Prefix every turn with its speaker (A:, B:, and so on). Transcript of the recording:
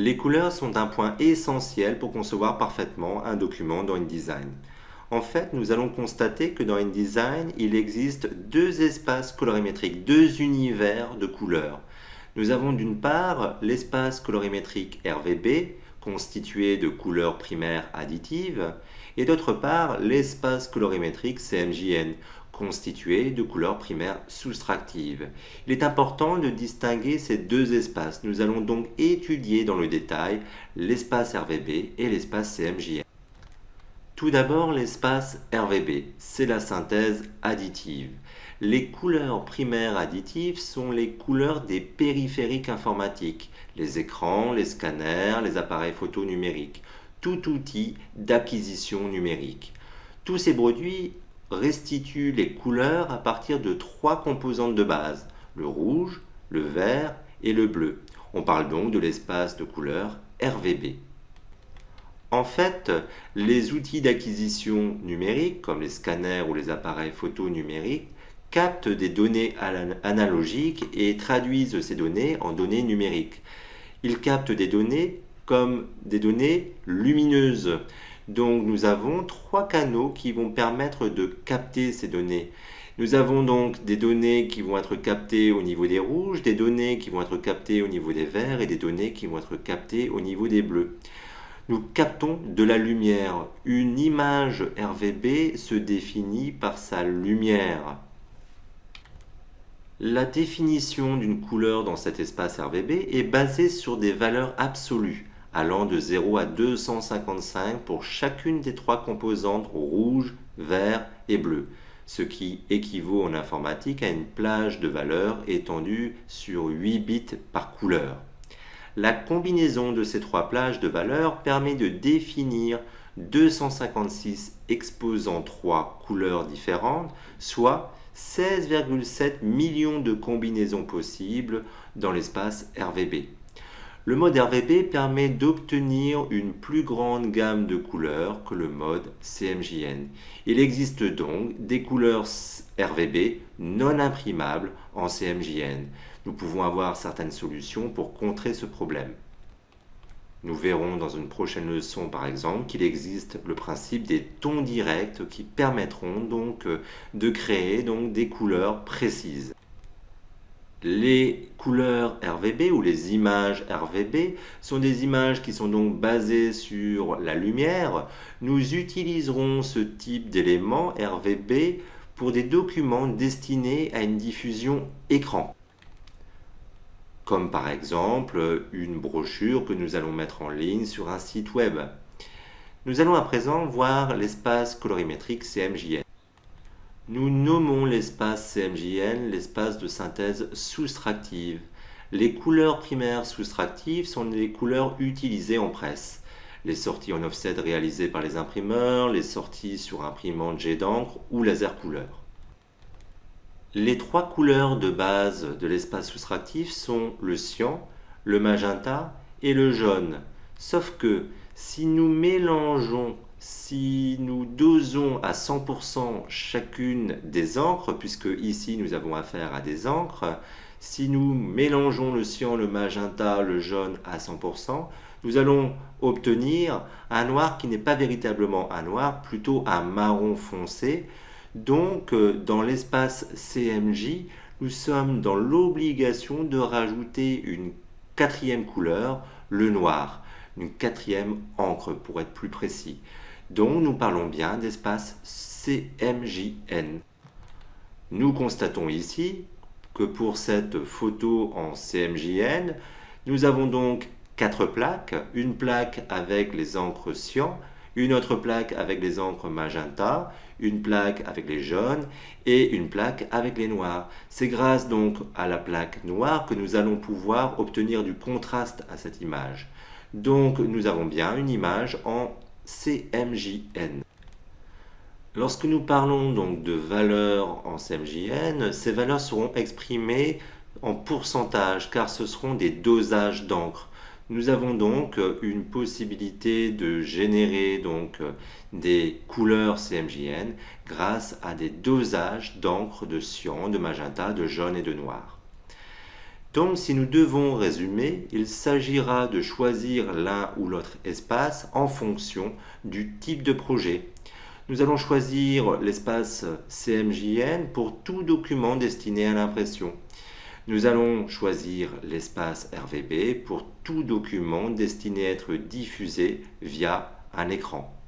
A: Les couleurs sont un point essentiel pour concevoir parfaitement un document dans InDesign. En fait, nous allons constater que dans InDesign, il existe deux espaces colorimétriques, deux univers de couleurs. Nous avons d'une part l'espace colorimétrique RVB, constitué de couleurs primaires additives, et d'autre part l'espace colorimétrique CMJN, constitué de couleurs primaires soustractives. Il est important de distinguer ces deux espaces. Nous allons donc étudier dans le détail l'espace RVB et l'espace CMJN. Tout d'abord, l'espace RVB, c'est la synthèse additive. Les couleurs primaires additives sont les couleurs des périphériques informatiques, les écrans, les scanners, les appareils photo numériques, tout outil d'acquisition numérique. Tous ces produits restituent les couleurs à partir de trois composantes de base, le rouge, le vert et le bleu. On parle donc de l'espace de couleurs RVB. En fait, les outils d'acquisition numérique, comme les scanners ou les appareils photo numériques, captent des données analogiques et traduisent ces données en données numériques. Ils captent des données comme des données lumineuses. Donc nous avons trois canaux qui vont permettre de capter ces données. Nous avons donc des données qui vont être captées au niveau des rouges, des données qui vont être captées au niveau des verts et des données qui vont être captées au niveau des bleus. Nous captons de la lumière. Une image RVB se définit par sa lumière. La définition d'une couleur dans cet espace RVB est basée sur des valeurs absolues, allant de 0 à 255 pour chacune des trois composantes rouge, vert et bleu, ce qui équivaut en informatique à une plage de valeurs étendue sur 8 bits par couleur. La combinaison de ces trois plages de valeurs permet de définir 256 exposant trois couleurs différentes, soit 16,7 millions de combinaisons possibles dans l'espace RVB. Le mode RVB permet d'obtenir une plus grande gamme de couleurs que le mode CMJN. Il existe donc des couleurs RVB non imprimables en CMJN. Nous pouvons avoir certaines solutions pour contrer ce problème. Nous verrons dans une prochaine leçon par exemple qu'il existe le principe des tons directs qui permettront donc de créer des couleurs précises. Les couleurs RVB ou les images RVB sont des images qui sont donc basées sur la lumière. Nous utiliserons ce type d'éléments RVB pour des documents destinés à une diffusion écran, comme par exemple une brochure que nous allons mettre en ligne sur un site web. Nous allons à présent voir l'espace colorimétrique CMJN. Nous nommons l'espace CMJN l'espace de synthèse soustractive. Les couleurs primaires soustractives sont les couleurs utilisées en presse. Les sorties en offset réalisées par les imprimeurs, les sorties sur imprimante jet d'encre ou laser couleur. Les trois couleurs de base de l'espace soustractif sont le cyan, le magenta et le jaune. Sauf que si nous dosons à 100% chacune des encres, puisque ici nous avons affaire à des encres, si nous mélangeons le cyan, le magenta, le jaune à 100%, nous allons obtenir un noir qui n'est pas véritablement un noir, plutôt un marron foncé. Donc, dans l'espace CMJ, nous sommes dans l'obligation de rajouter une quatrième couleur, le noir, une quatrième encre pour être plus précis. Donc, nous parlons bien d'espace CMJN. Nous constatons ici que pour cette photo en CMJN, nous avons donc 4 plaques, une plaque avec les encres cyan, une autre plaque avec les encres magenta, une plaque avec les jaunes et une plaque avec les noirs. C'est grâce donc à la plaque noire que nous allons pouvoir obtenir du contraste à cette image. Donc nous avons bien une image en CMJN. Lorsque nous parlons donc de valeurs en CMJN, ces valeurs seront exprimées en pourcentage car ce seront des dosages d'encre. Nous avons donc une possibilité de générer des couleurs CMJN grâce à des dosages d'encre de cyan, de magenta, de jaune et de noir. Donc si nous devons résumer, il s'agira de choisir l'un ou l'autre espace en fonction du type de projet. Nous allons choisir l'espace CMJN pour tout document destiné à l'impression. Nous allons choisir l'espace RVB pour tout document destiné à être diffusé via un écran.